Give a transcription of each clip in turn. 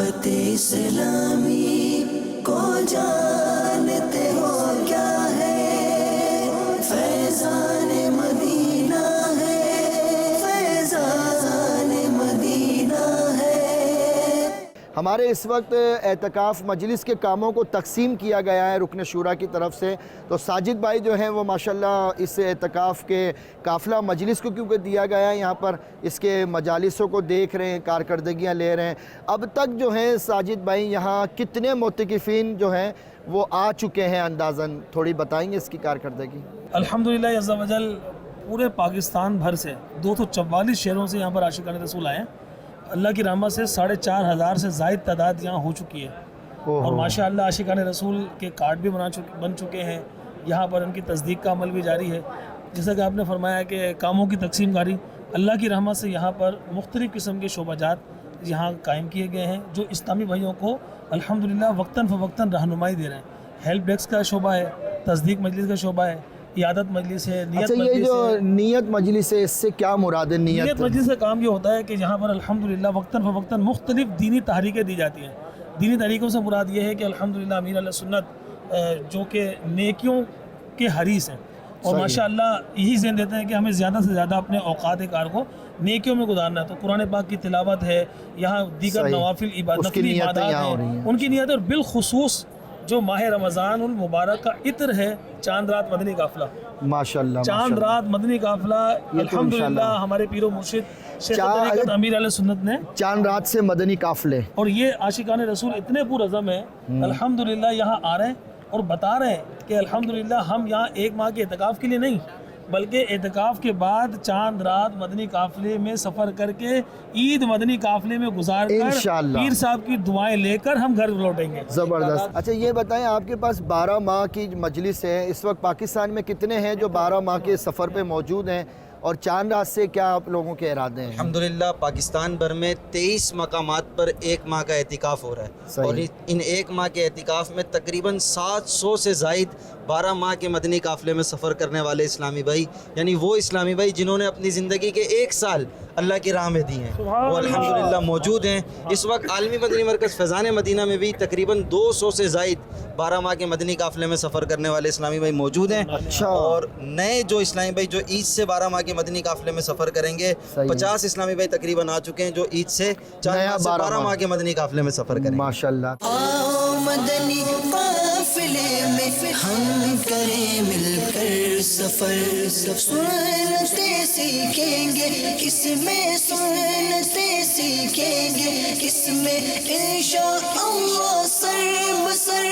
दावत इस्लामी को जानते हो क्या है, फैज़ान मदीना है, फैज़ान मदीना है। हमारे इस वक्त एतकाफ़ मजलिस के कामों को तकसीम किया गया है रुकन शूरा की तरफ से। तो साजिद भाई जो हैं वो माशाल्लाह इस एतकाफ़ के काफ़िला मजलिस को क्योंकि दिया गया है, यहाँ पर इसके मजालिसों को देख रहे हैं, कारकर्दगियाँ ले रहे हैं। अब तक जो है साजिद भाई यहाँ कितने मुतकिफ़ीन जो हैं वो आ चुके हैं अंदाज़न, थोड़ी बताएंगे इसकी कारकर्दगी? अल्हम्दुलिल्लाह अज़्ज़ा वजल पूरे पाकिस्तान भर से 244 शहरों से यहाँ पर आशिकान रसूल आए हैं। अल्लाह की रहमत से 4,500 से ज़ायद तादाद यहाँ हो चुकी है। और माशाअल्लाह आशिकान रसूल के कार्ड भी बन चुके हैं। यहाँ पर उनकी तस्दीक का अमल भी जारी है। जैसा कि आपने फरमाया कि कामों की तकसीम कारी, अल्लाह की रहमत से यहाँ पर मुख्तलिफ़ किस्म के शोबाजात यहाँ कायम किए गए हैं जो इस्लामी भाइयों को अल्हम्दुलिल्लाह वक्तन फ़वक्तन रहनुमाई दे रहे हैं। हेल्प डेस्क का शोबा है, तस्दीक मजलिस का शोबा है, इयादत मजलिस है, नियत अच्छा, ये मजलिस जो है। नियत मजलिस है इससे क्या मुराद है? नियत मजलिस का काम ये होता है कि यहाँ पर अल्हम्दुलिल्लाह वक्तन फ़वक्तन मुख्तलिफ़ दीनी तहरीकें दी जाती हैं। दीनी तहरीकों से मुराद ये है कि अल्हम्दुलिल्लाह अमीर अहले सुन्नत जो कि नेकियों के हरीस हैं और माशाअल्लाह यही ज़हन देते हैं कि हमें ज़्यादा से ज़्यादा अपने औकात कार को नेकियों में गुजारना है। तो कुरान पाक की तिलावत है, यहाँ दीगर नवाफिल इबादत हैं, उनकी नियत। और बिलखुसूस जो माह रमज़ान उल मुबारक का इत्र है, चांद रात मदनी काफ़िला, माशाअल्लाह चांद रात मदनी काफ़िला अल्हम्दुलिल्लाह हमारे पीरो मुर्शिद शेख तरीक़त अमीर अहले सुन्नत ने चांद रात से मदनी काफ़िले, और ये आशिकान रसूल इतने पुरअज़म हैं अल्हम्दुलिल्लाह यहाँ आ रहे हैं और बता रहे हैं कि अल्हम्दुलिल्लाह हम यहाँ एक माह के एतकाफ़ के लिए नहीं बल्कि एतकाफ़ के बाद चांद रात मदनी काफ़िले में सफ़र करके ईद मदनी काफ़िले में गुजार कर पीर साहब की दुआएं लेकर हम घर लौटेंगे। ज़बरदस्त। अच्छा, ये बताएं, आपके पास 12 माह की मजलिस है, इस वक्त पाकिस्तान में कितने हैं जो 12 माह के सफ़र पे मौजूद हैं, और चांद रात से क्या आप लोगों के इरादे हैं? अल्हम्दुलिल्लाह पाकिस्तान भर में 23 मकामात पर एक माह का एतिकाफ़ हो रहा है और इन एक माह के एतिकाफ़ में तकरीबन 700 से ज़ायद 12 माह के मदनी काफ़िले में सफ़र करने वाले इस्लामी भाई, यानी वो इस्लामी भाई जिन्होंने अपनी ज़िंदगी के 1 साल अल्लाह की राह में दी हैं, वो अल्हम्दुलिल्लाह मौजूद हैं। इस वक्त आलमी मदनी मरकज़ फैज़ान मदीना में भी तकरीबन 200 से ज़ायद 12 माह के मदनी काफ़िले में सफ़र करने वाले इस्लामी भाई मौजूद हैं। अच्छा। और नए जो इस्लामी भाई जो ईद से 12 माह के मदनी काफ़िले में सफ़र करेंगे, 50 इस्लामी भाई तकरीबन आ चुके हैं जो ईद से 12 माह के मदनी काफ़िले में सफ़र करेंगे माशाअल्लाह। आओ मदनी काफ़िले में हम करें मिलकर सफ़र, सुनते सीखेंगे किसमें, सुनते सीखेंगे किसमें, इंशाअल्लाह सर बसर।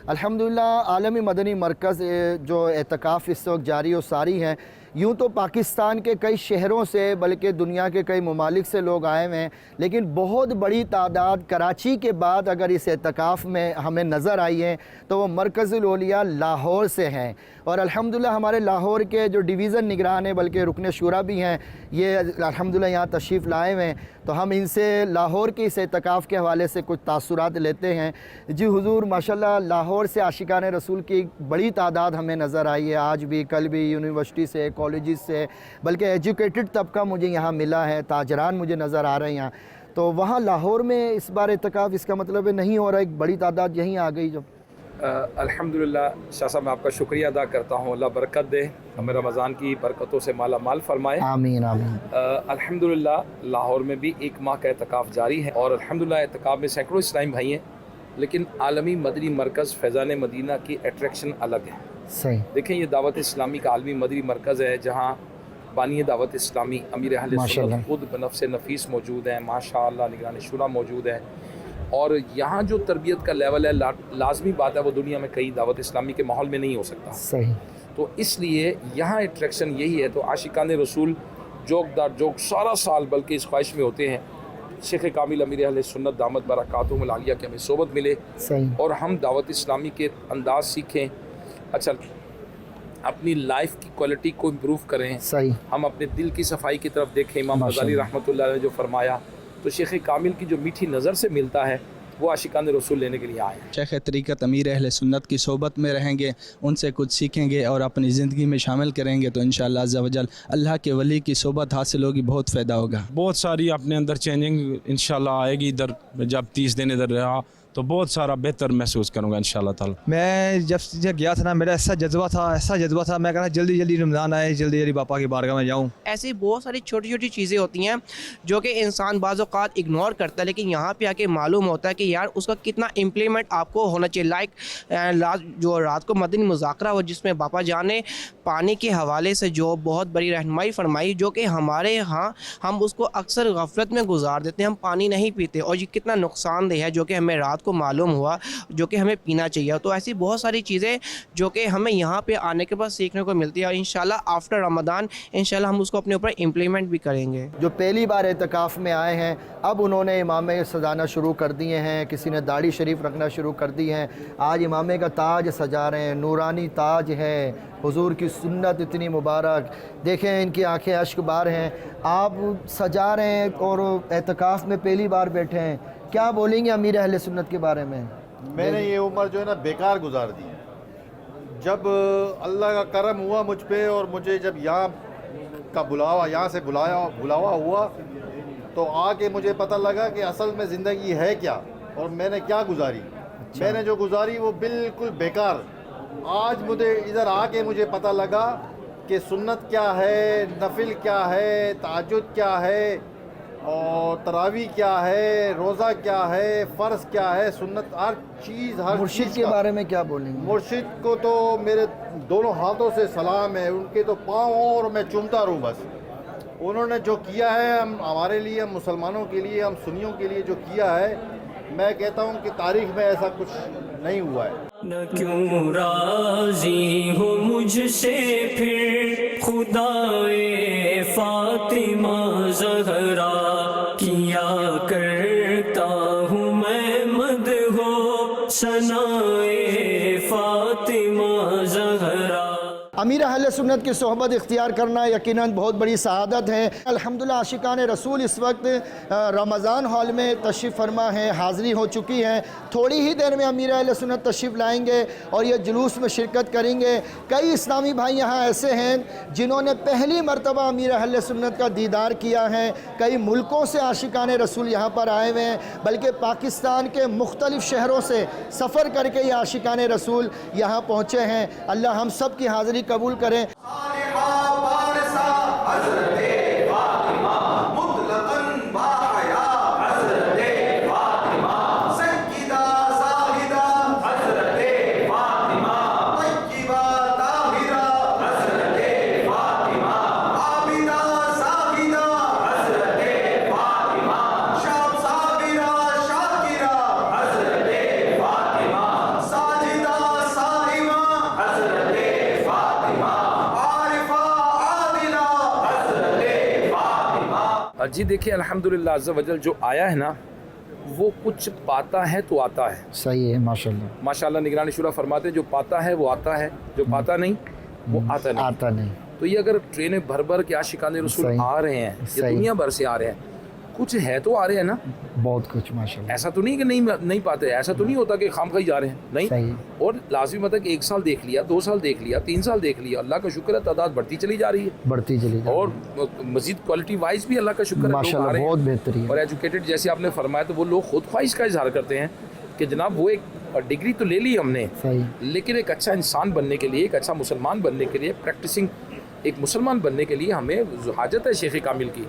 अल्हम्दुलिल्लाह आलमी मदनी मरकज़ जो एतकाफ़ इस वक्त जारी और सारी हैं, यूँ तो पाकिस्तान के कई शहरों से बल्कि दुनिया के कई ममालिक से लोग आए हुए हैं, लेकिन बहुत बड़ी तादाद कराची के बाद अगर इस एतकाफ़ में हमें नज़र आई है तो वो मरकज़ुल औलिया लाहौर से हैं। और अल्हम्दुलिल्लाह हमारे लाहौर के जो डिवीज़न निगरान हैं बल्कि रुकन शूरा भी हैं, ये अल्हम्दुलिल्लाह यहाँ तशरीफ़ लाए हुए हैं। तो हम इनसे लाहौर के इस एतकाफ़ के हवाले से कुछ तासुरात लेते हैं। जी हुजूर, माशाल्लाह लाहौर से आशिकान रसूल की बड़ी तादाद हमें नज़र आई है, आज भी कल भी, यूनिवर्सिटी से, कॉलेजेस से, बल्कि एजुकेटेड तबका मुझे यहाँ मिला है, ताजरान मुझे नज़र आ रहे हैं यहाँ। तो वहाँ लाहौर में इस बार एतकाफ़, इसका मतलब है नहीं हो रहा, एक बड़ी तादाद यहीं आ गई जब? अल्हम्दुलिल्लाह शाह साहब, मैं आपका शुक्रिया अदा करता हूँ। अल्लाह बरकत दे, हमें रमज़ान की बरकतों से माला माल फरमाए। आमीन आमीन। अल्हम्दुलिल्लाह लाहौर में भी 1 माह का एतकाफ़ जारी है और अल्हम्दुलिल्लाह एतकाफ़ में सैकड़ों इस्लामी भाई हैं, लेकिन आलमी मदनी मरकज़ फैज़ान मदीना की अट्रैक्शन अलग है। सही देखें, ये दावत इस्लामी का आलमी मदनी मरकज़ है जहाँ बानी दावत इस्लामी अमीर अहले सुन्नत खुद बनफ़्स नफीस मौजूद हैं, माशाअल्लाह निगरान शुरा मौजूद है। और यहाँ जो तरबियत का लेवल है, लाजमी बात है वो दुनिया में कई दावत इस्लामी के माहौल में नहीं हो सकता। सही। तो इसलिए यहाँ अट्रैक्शन यही है। तो आशिकान रसूल जोकदार जोक सारा साल बल्कि इस ख्वाहिश में होते हैं शेख कामिल अमीर अहले सुन्नत दामत बरकातुहुमुल आलिया की हमें सोबत मिले और हम दावत इस्लामी के अंदाज सीखें, अच्छा अपनी लाइफ की क्वालिटी को इम्प्रूव करें, सही। हम अपने दिल की सफाई की तरफ देखें। इमाम गज़ाली रहमतुल्लाह ने जो फरमाया, तो शेख कामिल की जो मीठी नज़र से मिलता है वो आशिकान रसूल लेने के लिए आए हैं। शेख तरीक़त अमीर अहले सुन्नत की सोबत में रहेंगे, उनसे कुछ सीखेंगे और अपनी ज़िंदगी में शामिल करेंगे तो इंशाअल्लाह अज़्ज़ा वजल अल्लाह के वली की सोबत हासिल होगी, बहुत फ़ायदा होगा। बहुत सारी अपने अंदर चेंजिंग इंशाल्लाह आएगी। इधर जब 30 दिन इधर रहा तो बहुत सारा बेहतर महसूस करूँगा इंशाल्लाह ताला। मैं जब से गया था ना, मेरा ऐसा जज्बा था, मैं कहना जल्दी जल्दी रमज़ान आए, जल्दी जल्दी बापा की बारगाह में जाऊँ। ऐसी बहुत सारी छोटी छोटी चीज़ें होती हैं जो कि इंसान बाज़ औक़ात इग्नोर करता है, लेकिन यहाँ पे आके मालूम होता है कि यार उसका कितना इम्प्लीमेंट आपको होना चाहिए। लाइक जो रात को मदनी मुज़ाकरा हो जिसमें बापा जान ने पानी के हवाले से जो बहुत बड़ी रहनुमाई फरमाई, जो कि हमारे यहाँ हम उसको अक्सर गफलत में गुजार देते हैं, हम पानी नहीं पीते और ये कितना नुकसानदेह है जो कि हमें रात को मालूम हुआ, जो कि हमें पीना चाहिए। तो ऐसी बहुत सारी चीज़ें जो कि हमें यहाँ पे आने के बाद सीखने को मिलती है और इंशाल्लाह आफ्टर रमज़ान इंशाल्लाह हम उसको अपने ऊपर इम्प्लीमेंट भी करेंगे। जो पहली बार एतकाफ़ में आए हैं अब उन्होंने इमामे सजाना शुरू कर दिए हैं, किसी ने दाढ़ी शरीफ रखना शुरू कर दी हैं, आज इमामे का ताज सजा रहे हैं, नूरानी ताज है, हुजूर की सुन्नत इतनी मुबारक, देखें इनकी आंखें अश्क बार हैं, आप सजा रहे हैं और एतकाफ़ में पहली बार बैठे हैं, क्या बोलेंगे अमीर अहले सुन्नत के बारे में? मैंने ये उम्र जो है ना बेकार गुजार दी। जब अल्लाह का करम हुआ मुझ पे और मुझे जब यहाँ का यहाँ से बुलावा हुआ तो आके मुझे पता लगा कि असल में ज़िंदगी है क्या और मैंने क्या गुजारी। मैंने जो गुजारी वो बिल्कुल बेकार। आज मुझे इधर आके मुझे पता लगा कि सुन्नत क्या है, नफिल क्या है, तहज्जुद क्या है और तरावी क्या है, रोज़ा क्या है, फ़र्ज़ क्या है, सुन्नत, हर चीज़, हर मुर्शिद के बारे में क्या बोलेंगे? मुर्शिद को तो मेरे दोनों हाथों से सलाम है, उनके तो पाँव और मैं चूमता रहूँ बस। उन्होंने जो किया है हम हमारे लिए, हम मुसलमानों के लिए, हम सुन्नियों के लिए जो किया है, मैं कहता हूँ कि तारीख़ में ऐसा कुछ नहीं हुआ है। न क्यों राज़ी हो मुझसे फिर खुदाए फातिमा ज़हरा, किया करता हूँ मैं मदहो सनाए फातिमा ज़हरा। अमीर अहले सुन्नत की सोहबत इख्तियार करना यकीनन बहुत बड़ी सआदत है। अल्हम्दुलिल्लाह आशिकान रसूल इस वक्त रमज़ान हॉल में तशरीफ़ फरमा है, हाज़री हो चुकी है। थोड़ी ही देर में अमीर अहले सुन्नत तशरीफ़ लाएंगे और ये जुलूस में शिरकत करेंगे। कई इस्लामी भाई यहाँ ऐसे हैं जिन्होंने पहली मरतबा अमीर अहले सुन्नत का दीदार किया है। कई मुल्कों से आशिकान रसूल यहाँ पर आए हुए हैं, बल्कि पाकिस्तान के मुख्तलिफ़ शहरों से सफ़र करके ये आशिकान रसूल यहाँ पहुँचे हैं। अल्लाह हम सब की हाज़री कबूल करें। जी देखिए अल्हम्दुलिल्लाह अज़्ज़ा वजल जो आया है ना वो कुछ पाता है तो आता है। सही है, माशाल्लाह माशाल्लाह। निगरानी शुरा फरमाते हैं जो पाता है वो आता है, जो पाता नहीं वो आता नहीं। तो ये अगर ट्रेनें भर भर के आशिकान रसूल आ रहे हैं, ये दुनिया भर से आ रहे हैं, कुछ है तो आ रहे हैं ना, बहुत कुछ माशाल्लाह। ऐसा तो नहीं कि नहीं पाते, ऐसा तो नहीं होता कि खामखा ही जा रहे हैं, नहीं। और लाजमी मतलब कि 1 साल देख लिया, 2 साल देख लिया, 3 साल देख लिया, अल्लाह का शुक्र है तादाद बढ़ती चली जा रही है और मजीद क्वालिटी वाइज भी अल्लाह का शुक्र है माशाल्लाह बहुत बेहतरीन। और एजुकेटेड जैसे आपने फरमाया तो वो लोग खुद ख्वाहिश का इजहार करते हैं कि जनाब वो एक डिग्री तो ले ली हमने, लेकिन एक अच्छा इंसान बनने के लिए, एक अच्छा मुसलमान बनने के लिए, प्रैक्टिसिंग एक मुसलमान बनने के लिए हमें हाजत है शेख कामिल की,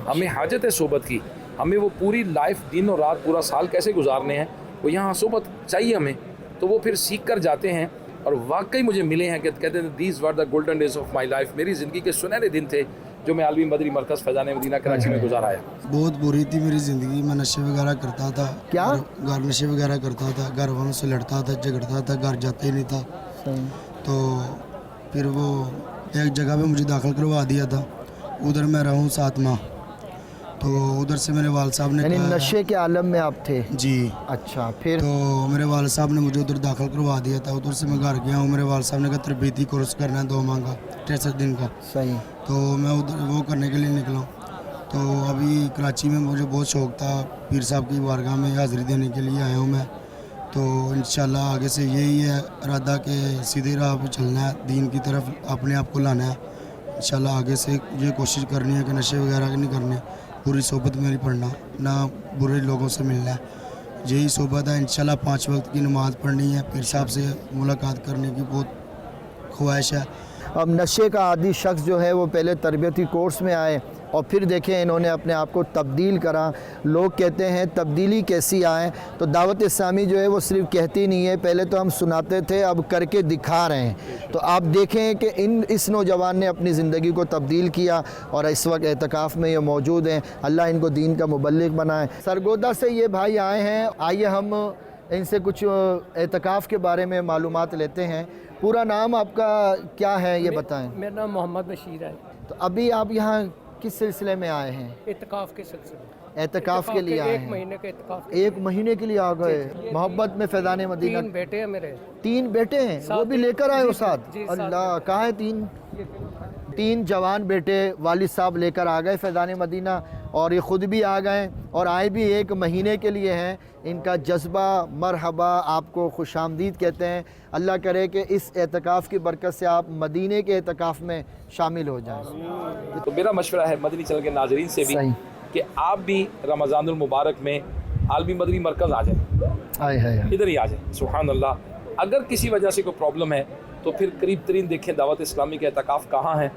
हमें हाजत है सोबत की। हमें वो पूरी लाइफ दिन और रात पूरा साल कैसे गुजारने हैं वो यहाँ सोबत चाहिए हमें। तो वो फिर सीख कर जाते हैं और वाकई मुझे मिले हैं कि कहते हैं these were the golden days of my life, मेरी ज़िंदगी के सुनहरे दिन थे जो मैं आलमी मदनी मरकज़ फैज़ान मदीना कराची में गुजाराया। बहुत बुरी थी मेरी ज़िंदगी, मैं नशे वगैरह करता था। क्या? घर नशे वगैरह करता था, घर वालों से लड़ता था, झगड़ता था, घर जाते ही नहीं था। तो फिर वो एक जगह पे मुझे दाखिल करवा दिया था, उधर मैं रहूँ 7 माह। तो उधर से मेरे वाल साहब ने नशे के आलम में आप थे? जी। अच्छा, फिर? तो मेरे वाल साहब ने मुझे उधर दाखिल करवा दिया था। उधर से मैं घर गया हूँ, मेरे वाल साहब ने कहा तरबीती कोर्स करना है 2 माह का, 63 दिन का। सही। तो मैं उधर वो करने के लिए निकला। تو ابھی کراچی میں مجھے بہت شوق تھا، پیر صاحب کی بارگاہ میں حاضری دینے کے لیے آیا ہوں میں. تو انشاءاللہ آگے سے یہی ہے ارادہ کہ سیدھی راہ پہ چلنا ہے، دین کی طرف اپنے آپ کو لانا ہے. انشاءاللہ آگے سے یہ کوشش کرنی ہے کہ نشے وغیرہ نہیں کرنے، پوری صحبت میں نہیں پڑھنا، نہ برے لوگوں سے ملنا ہے. یہی صحبت ہے. انشاءاللہ 5 وقت کی نماز پڑھنی ہے، پیر صاحب سے ملاقات کرنے کی بہت خواہش ہے. اب نشے کا عادی شخص جو ہے وہ پہلے تربیتی کورس میں آئے اور پھر دیکھیں انہوں نے اپنے آپ کو تبدیل کرا. لوگ کہتے ہیں تبدیلی کیسی آئے، تو دعوت اسلامی جو ہے وہ صرف کہتی نہیں ہے، پہلے تو ہم سناتے تھے، اب کر کے دکھا رہے ہیں. تو آپ دیکھیں کہ اس نوجوان نے اپنی زندگی کو تبدیل کیا اور اس وقت اعتکاف میں یہ موجود ہیں. اللہ ان کو دین کا مبلغ بنائے. سرگودا سے یہ بھائی آئے ہیں، آئیے ہم ان سے کچھ اعتکاف کے بارے میں معلومات لیتے ہیں. پورا نام آپ کا کیا ہے یہ بتائیں. میرا نام محمد بشیر ہے. تو ابھی آپ یہاں کس سلسلے میں آئے ہیں؟ اعتکاف کے سلسلے. اعتکاف کے لیے آئے ہیں. 1 مہینے کے اعتکاف. 1 مہینے کے لیے آ گئے. محبت میں فیضان مدینہ. 3 بیٹے ہیں میرے. 3 بیٹے ہیں، وہ بھی لے کر آئے ہو ساتھ؟ اللہ، کہاں ہے 3 جوان بیٹے والد صاحب لے کر آ گئے فیضان مدینہ، اور یہ خود بھی آ گئے اور آئے بھی 1 مہینے کے لیے ہیں. ان کا جذبہ مرحبا، آپ کو خوش آمدید کہتے ہیں. اللہ کرے کہ اس اعتکاف کی برکت سے آپ مدینے کے اعتکاف میں شامل ہو جائیں. تو میرا مشورہ ہے مدنی چینل کے ناظرین سے بھی کہ آپ بھی رمضان المبارک میں عالمی مدنی مرکز آ جائیں، ادھر ہی آ جائیں. سبحان اللہ. اگر کسی وجہ سے کوئی پرابلم ہے تو پھر قریب ترین دیکھیں دعوت اسلامی کے اعتکاف کہاں ہے،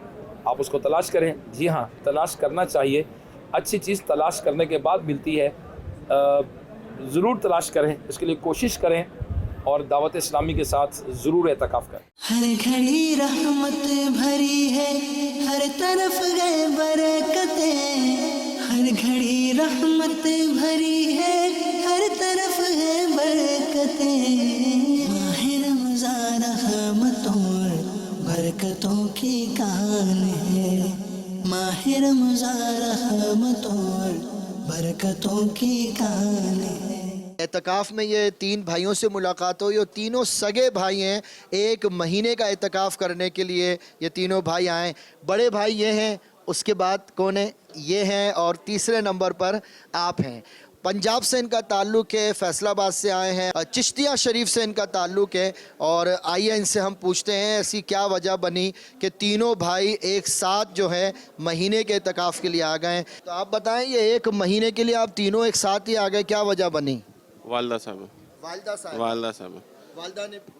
آپ اس کو تلاش کریں. جی ہاں، تلاش کرنا چاہیے. اچھی چیز تلاش کرنے کے بعد ملتی ہے، ضرور تلاش کریں، اس کے لیے کوشش کریں اور دعوت اسلامی کے ساتھ ضرور اعتکاف کریں. ہر گھڑی رحمت بھری ہے، ہر طرف گئے برکتیں. ہر گھڑی رحمت بھری ہے، ہر طرف ہے برکتیں. ماہ رمضان رحمتوں برکتوں کی کان ہے. ماہ رمضان رحمتوں برکتوں کی کان ہے. اعتکاف میں یہ 3 بھائیوں سے ملاقات ہوئی اور تینوں سگے بھائی ہیں. 1 مہینے کا اعتکاف کرنے کے لیے یہ تینوں بھائی آئیں. بڑے بھائی یہ ہیں، اس کے بعد کون ہے؟ یہ ہیں، اور تیسرے نمبر پر آپ ہیں. پنجاب سے ان کا تعلق ہے، فیصل آباد سے آئے ہیں، چشتیہ شریف سے ان کا تعلق ہے. اور آئیے ان سے ہم پوچھتے ہیں ایسی کیا وجہ بنی کہ تینوں بھائی ایک ساتھ جو ہے مہینے کے اعتکاف کے لیے آ گئے. تو آپ بتائیں یہ 1 مہینے کے لیے آپ تینوں ایک ساتھ ہی آ گئے، کیا وجہ بنی؟ والدہ صاحب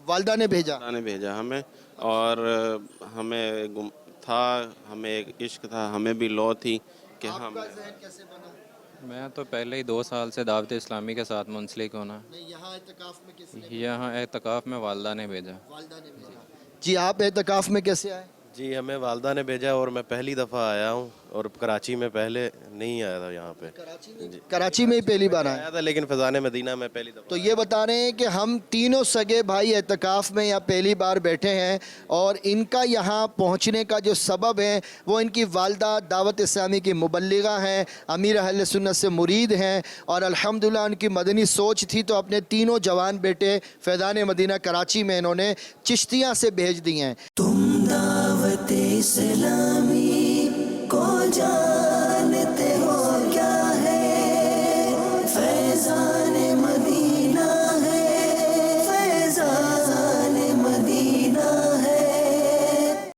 والدہ نے بھیجا ہمیں، اور ہمیں ہمیں ایک عشق تھا، ہمیں بھی لو تھی کہ ہم. میں تو پہلے ہی 2 سال سے دعوت اسلامی کے ساتھ منسلک ہونا. یہاں اعتکاف میں والدہ نے بھیجا. جی آپ اعتکاف میں کیسے آئے؟ جی ہمیں والدہ نے بھیجا، اور میں پہلی دفعہ آیا ہوں، اور کراچی میں پہلے نہیں آیا تھا. یہاں پہ کراچی میں ہی پہلی بار آیا تھا، لیکن فیضان مدینہ میں پہلی دفعہ. تو یہ بتا رہے ہیں کہ ہم تینوں سگے بھائی اعتکاف میں یہاں پہلی بار بیٹھے ہیں، اور ان کا یہاں پہنچنے کا جو سبب ہے وہ ان کی والدہ دعوت اسلامی کی مبلغہ ہیں، امیر اہل سنت سے مرید ہیں، اور الحمدللہ ان کی مدنی سوچ تھی تو اپنے تینوں جوان بیٹے فیضان مدینہ کراچی میں انہوں نے چشتیاں سے بھیج دی ہیں. تم دعوت اسلامی کو جا